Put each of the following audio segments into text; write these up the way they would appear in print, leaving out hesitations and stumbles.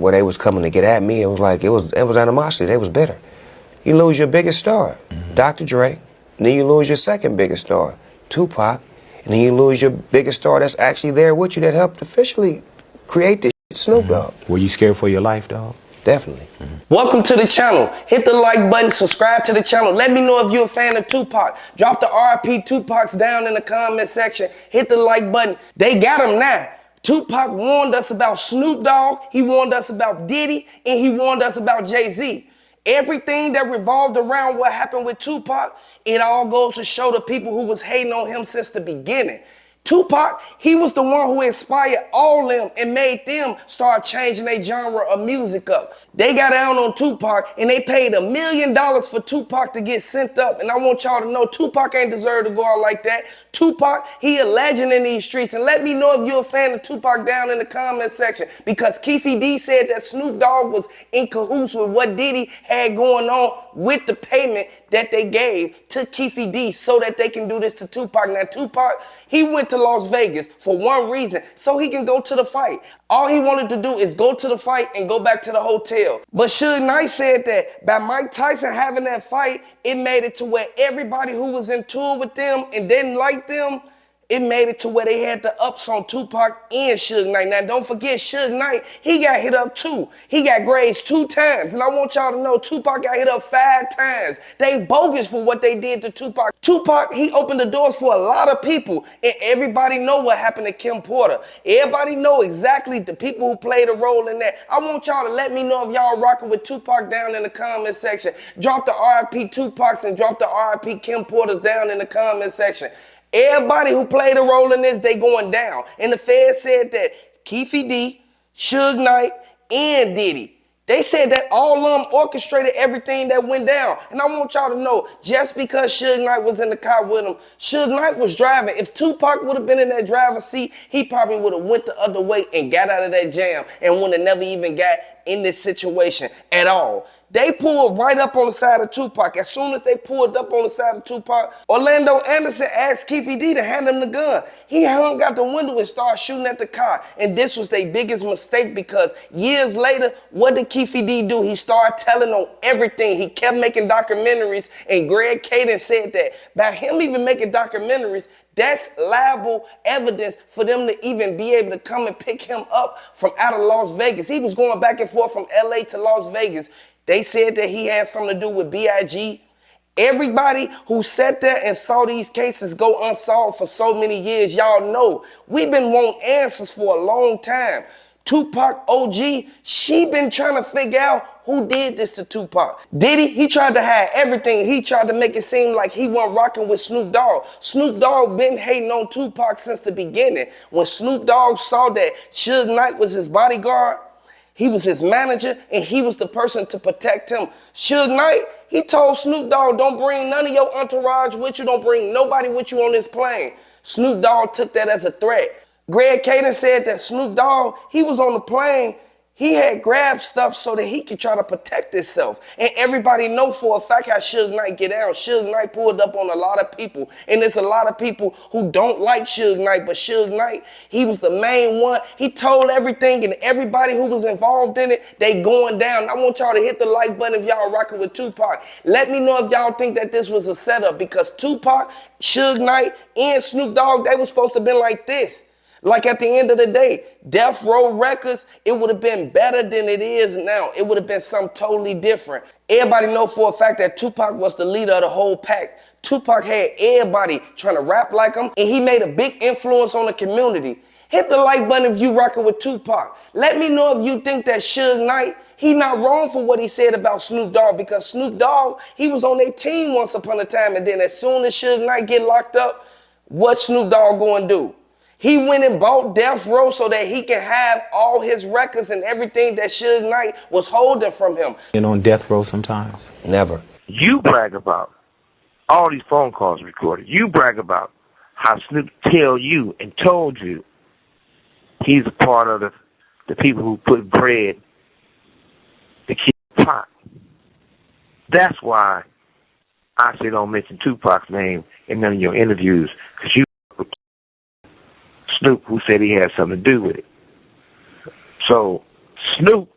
where they was coming to get at me, it was like, it was animosity. They was bitter. You lose your biggest star, Dr. Dre, and then you lose your second biggest star, Tupac, and then you lose your biggest star that's actually there with you that helped officially create this shit, Snoop Dogg. Were you scared for your life, dog? Definitely. Welcome to the channel. Hit the like button, subscribe to the channel. Let me know if you're a fan of Tupac. Drop the RIP Tupacs down in the comment section. Hit the like button. They got him now. Tupac warned us about Snoop Dogg, he warned us about Diddy, and he warned us about Jay-Z. Everything that revolved around what happened with Tupac, it all goes to show the people who was hating on him since the beginning. Tupac, he was the one who inspired all them and made them start changing their genre of music up. They got down on Tupac and they paid $1 million for Tupac to get sent up. And I want y'all to know Tupac ain't deserve to go out like that. Tupac, he a legend in these streets. And let me know if you're a fan of Tupac down in the comment section. Because Keefy D said that Snoop Dogg was in cahoots with what Diddy had going on with the payment that they gave to Keefy D so that they can do this to Tupac. Now Tupac, he went to Las Vegas for one reason, so he can go to the fight. All he wanted to do is go to the fight and go back to the hotel. But Suge Knight said that by Mike Tyson having that fight, it made it to where everybody who was in tour with them and didn't like them, it made it to where they had the ups on Tupac and Suge Knight. Now, don't forget, Suge Knight, he got hit up too. He got grazed 2 times. And I want y'all to know, Tupac got hit up 5 times. They bogus for what they did to Tupac. Tupac, he opened the doors for a lot of people. And everybody know what happened to Kim Porter. Everybody know exactly the people who played a role in that. I want y'all to let me know if y'all rocking with Tupac down in the comment section. Drop the RIP Tupacs and drop the RIP Kim Porters down in the comment section. Everybody who played a role in this, they going down. And the Fed said that Keefy D, Suge Knight, and Diddy, they said that all of them orchestrated everything that went down. And I want y'all to know, just because Suge Knight was in the car with him, Suge Knight was driving. If Tupac would have been in that driver's seat, he probably would have went the other way and got out of that jam and would have never even got in this situation at all. They pulled right up on the side of Tupac. As soon as they pulled up on the side of Tupac, Orlando Anderson asked Keefy D to hand him the gun. He hung out the window and started shooting at the car. And this was their biggest mistake because years later, what did Keefy D do? He started telling on everything. He kept making documentaries. And Greg Kading said that by him even making documentaries, that's liable evidence for them to even be able to come and pick him up from out of Las Vegas. He was going back and forth from LA to Las Vegas. They said that he had something to do with B.I.G. Everybody who sat there and saw these cases go unsolved for so many years, y'all know, we've been wanting answers for a long time. Tupac OG, she been trying to figure out who did this to Tupac. Diddy, he tried to hide everything. He tried to make it seem like he wasn't rocking with Snoop Dogg. Snoop Dogg been hating on Tupac since the beginning. When Snoop Dogg saw that Suge Knight was his bodyguard, he was his manager, and he was the person to protect him. Suge Knight, he told Snoop Dogg, don't bring none of your entourage with you. Don't bring nobody with you on this plane. Snoop Dogg took that as a threat. Greg Kading said that Snoop Dogg, he was on the plane. He had grabbed stuff so that he could try to protect himself. And everybody know for a fact how Suge Knight get out. Suge Knight pulled up on a lot of people. And there's a lot of people who don't like Suge Knight. But Suge Knight, he was the main one. He told everything, and everybody who was involved in it, they going down. I want y'all to hit the like button if y'all rocking with Tupac. Let me know if y'all think that this was a setup, because Tupac, Suge Knight, and Snoop Dogg, they were supposed to have been like this. Like at the end of the day, Death Row Records, it would have been better than it is now. It would have been something totally different. Everybody know for a fact that Tupac was the leader of the whole pack. Tupac had everybody trying to rap like him, and he made a big influence on the community. Hit the like button if you rocking with Tupac. Let me know if you think that Suge Knight, he not wrong for what he said about Snoop Dogg, because Snoop Dogg, he was on their team once upon a time, and then as soon as Suge Knight get locked up, what Snoop Dogg gonna do? He went and bought Death Row so that he can have all his records and everything that Suge Knight was holding from him. And on death row sometimes? Never. You brag about all these phone calls recorded. You brag about how Snoop tell you and told you he's a part of the people who put bread to keep the pot. That's why I say don't mention Tupac's name in none of your interviews, because you Snoop, who said he had something to do with it. So Snoop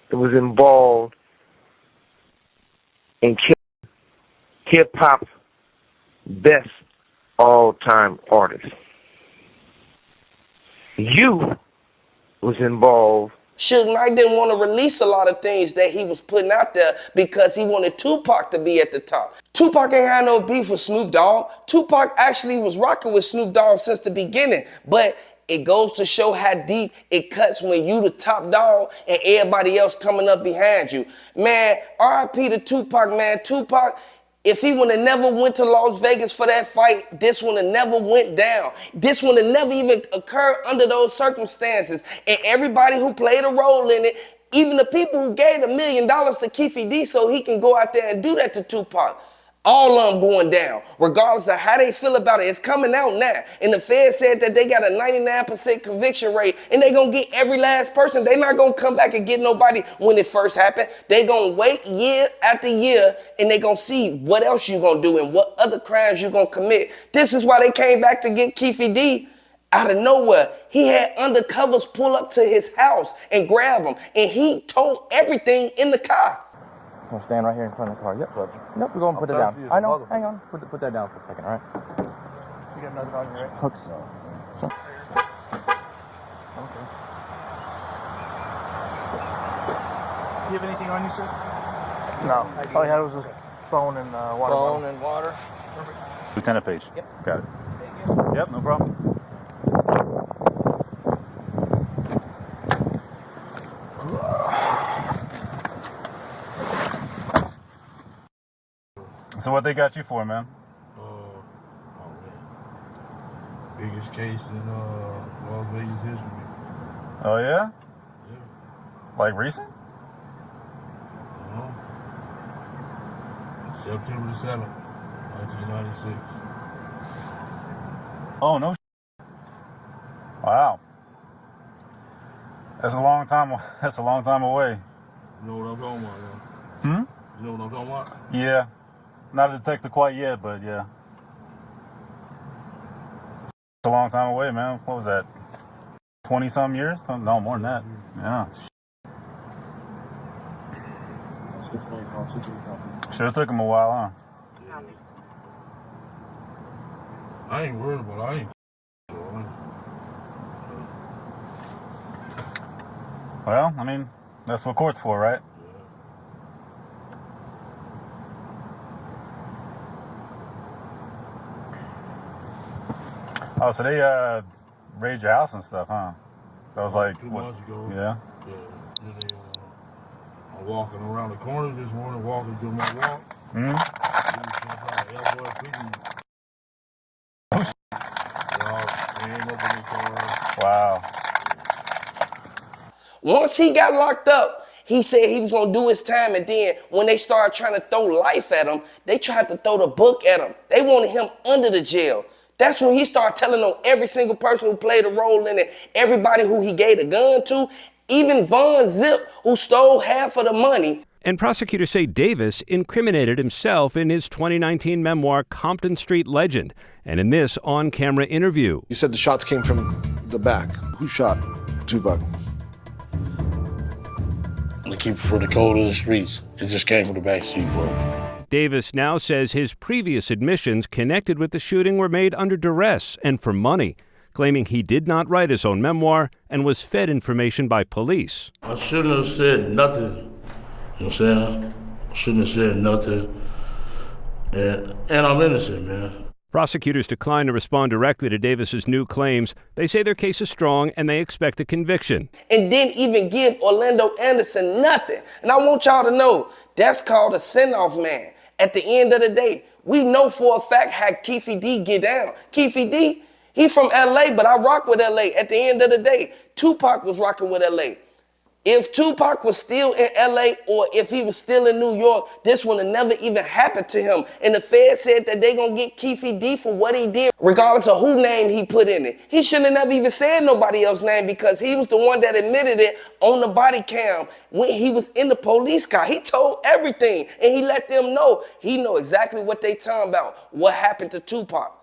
that was involved in killing hip-hop's best all-time artist. You was involved. Suge Knight didn't want to release a lot of things that he was putting out there because he wanted Tupac to be at the top. Tupac ain't had no beef with Snoop Dogg. Tupac actually was rocking with Snoop Dogg since the beginning, but it goes to show how deep it cuts when you the top dog and everybody else coming up behind you. Man, R.I.P. to Tupac, man. Tupac, if he would have never went to Las Vegas for that fight, this would have never went down. This would have never even occurred under those circumstances. And everybody who played a role in it, even the people who gave $1 million to Keefe D so he can go out there and do that to Tupac, all of them going down, regardless of how they feel about it. It's coming out now. And the Fed said that they got a 99% conviction rate, and they gonna get every last person. They not gonna come back and get nobody when it first happened. They gonna wait year after year, and they gonna see what else you gonna do and what other crimes you gonna commit. This is why they came back to get Keefe D out of nowhere. He had undercovers pull up to his house and grab him, and he told everything in the car. We'll stand right here in front of the car. Yep. Nope, we're going to put it down. I know. Hang on. Put that down for a second, all right? You got nothing on you, right? Hooks. Okay. Do you have anything on you, sir? No. All I had was a phone and water. Phone and water. Perfect. Lieutenant Page. Yep. Got it. Yep, no problem. So what they got you for, man? Oh man. Biggest case in Las Vegas history. Oh yeah? Yeah. Like recent? September the 7th, 1996. Oh no. Wow. That's a long time. That's a long time away. You know what I'm talking about, Hmm? You know what I'm talking about? Yeah. Not a detective quite yet, but yeah. It's a long time away, man. What was that? 20-some years? No, more than that. Yeah. Sure took him a while, huh? Yeah. I ain't worried about it. I ain't. Well, I mean, that's what court's for, right? Oh, so they raided your house and stuff, huh? That was like 2 what? months ago. Yeah. Then they, I'm walking around the corner this morning, walking through my walk. Mm-hmm. Wow. Once he got locked up, he said he was gonna do his time, and then when they started trying to throw life at him, they tried to throw the book at him. They wanted him under the jail. That's when he started telling on every single person who played a role in it, everybody who he gave a gun to, even Von Zip, who stole half of the money. And prosecutors say Davis incriminated himself in his 2019 memoir, Compton Street Legend, and in this on-camera interview. You said the shots came from the back. Who shot Tupac? To keep it for the code of the streets. It just came from the backseat, bro. Davis now says his previous admissions connected with the shooting were made under duress and for money, claiming he did not write his own memoir and was fed information by police. I shouldn't have said nothing. You know what I'm saying? I shouldn't have said nothing. And I'm innocent, man. Prosecutors declined to respond directly to Davis's new claims. They say their case is strong and they expect a conviction. And didn't even give Orlando Anderson nothing. And I want y'all to know, that's called a send-off, man. At the end of the day, we know for a fact how Keefe D get down. Keefe D, he from LA, but I rock with LA. At the end of the day, Tupac was rocking with LA. If Tupac was still in LA or if he was still in New York, this would have never even happened to him. And the Fed said that they gonna get Keefe D for what he did, regardless of who name he put in it. He shouldn't have never even said nobody else's name because he was the one that admitted it on the body cam when he was in the police car. He told everything and he let them know. He know exactly what they talking about, what happened to Tupac.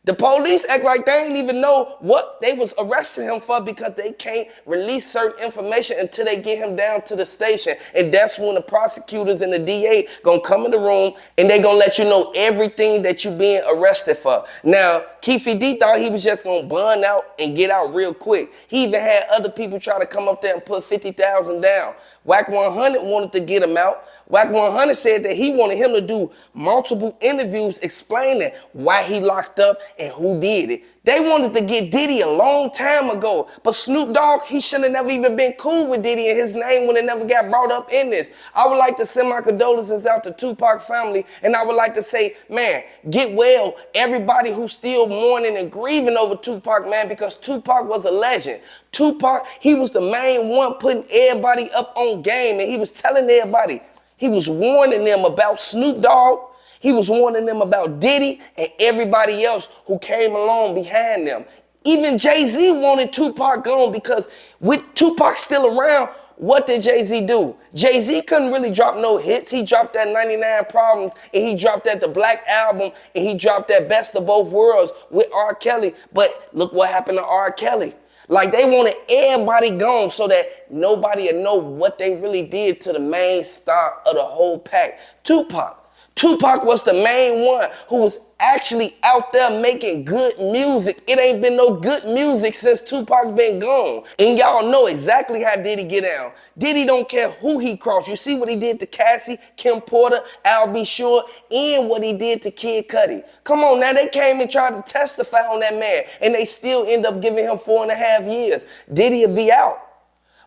The police act like they ain't even know what they was arresting him for because they can't release certain information until they get him down to the station. And that's when the prosecutors and the DA gonna come in the room and they gonna let you know everything that you being arrested for. Now, Keefe D thought he was just gonna bun out and get out real quick. He even had other people try to come up there and put 50,000 down. Whack 100 wanted to get him out. Whack 100 said that he wanted him to do multiple interviews explaining why he locked up and who did it. They wanted to get Diddy a long time ago, but Snoop Dogg, he should have never even been cool with Diddy and his name when it never got brought up in this. I would like to send my condolences out to Tupac family, and I would like to say, man, get well, everybody who's still mourning and grieving over Tupac, man, because Tupac was a legend. Tupac, he was the main one putting everybody up on game, and he was telling everybody, he was warning them about Snoop Dogg. He was warning them about Diddy and everybody else who came along behind them. Even Jay-Z wanted Tupac gone because with Tupac still around, what did Jay-Z do? Jay-Z couldn't really drop no hits. He dropped that 99 Problems, and he dropped that The Black Album, and he dropped that Best of Both Worlds with R. Kelly. But look what happened to R. Kelly. Like, they wanted everybody gone so that nobody would know what they really did to the main star of the whole pack, Tupac. Tupac was the main one who was actually out there making good music. It ain't been no good music since Tupac been gone. And y'all know exactly how Diddy get down. Diddy don't care who he crossed. You see what he did to Cassie, Kim Porter, Al B. Sure, and what he did to Kid Cudi. Come on now, they came and tried to testify on that man, and they still end up giving him 4.5 years. Diddy'll be out.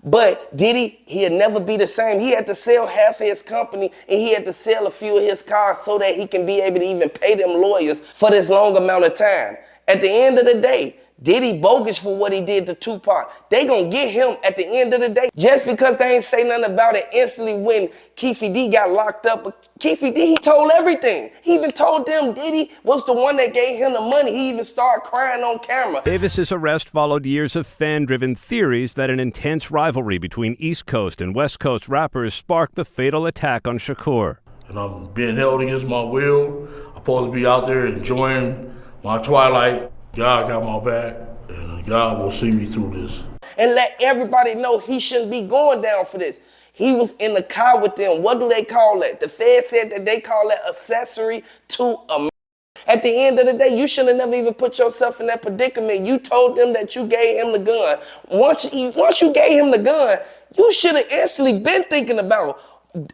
But Diddy, he'll never be the same. He had to sell half of his company and he had to sell a few of his cars so that he can be able to even pay them lawyers for this long amount of time. At the end of the day, Diddy bogus for what he did to Tupac. They gonna get him at the end of the day. Just because they ain't say nothing about it instantly when Keefe D got locked up. But Keefe D, he told everything. He even told them Diddy was the one that gave him the money. He even started crying on camera. Davis's arrest followed years of fan-driven theories that an intense rivalry between East Coast and West Coast rappers sparked the fatal attack on Shakur. And I'm being held against my will. I'm supposed to be out there enjoying my twilight. God got my back, and God will see me through this. And let everybody know he shouldn't be going down for this. He was in the car with them. What do they call that? The Fed said that they call that accessory to a murder. At the end of the day, you should have never even put yourself in that predicament. You told them that you gave him the gun. Once you gave him the gun, you should have instantly been thinking about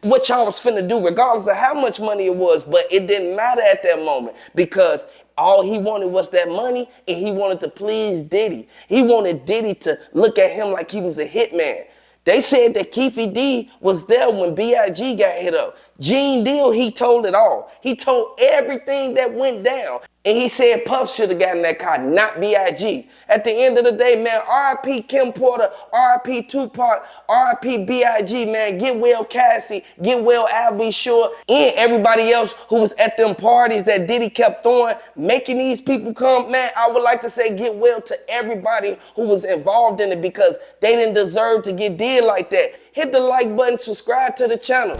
what y'all was finna do, regardless of how much money it was. But it didn't matter at that moment because all he wanted was that money, and he wanted to please Diddy. He wanted Diddy to look at him like he was a hitman. They said that Keefe D was there when B.I.G. got hit up. Gene Deal, he told it all. He told everything that went down. And he said Puff should have gotten that car, not B.I.G. At the end of the day, man, R.I.P. Kim Porter, R.I.P. Tupac, R.I.P. B.I.G., man. Get well Cassie, get well Al B. Sure, and everybody else who was at them parties that Diddy kept throwing, making these people come, man. I would like to say get well to everybody who was involved in it because they didn't deserve to get did like that. Hit the like button, subscribe to the channel.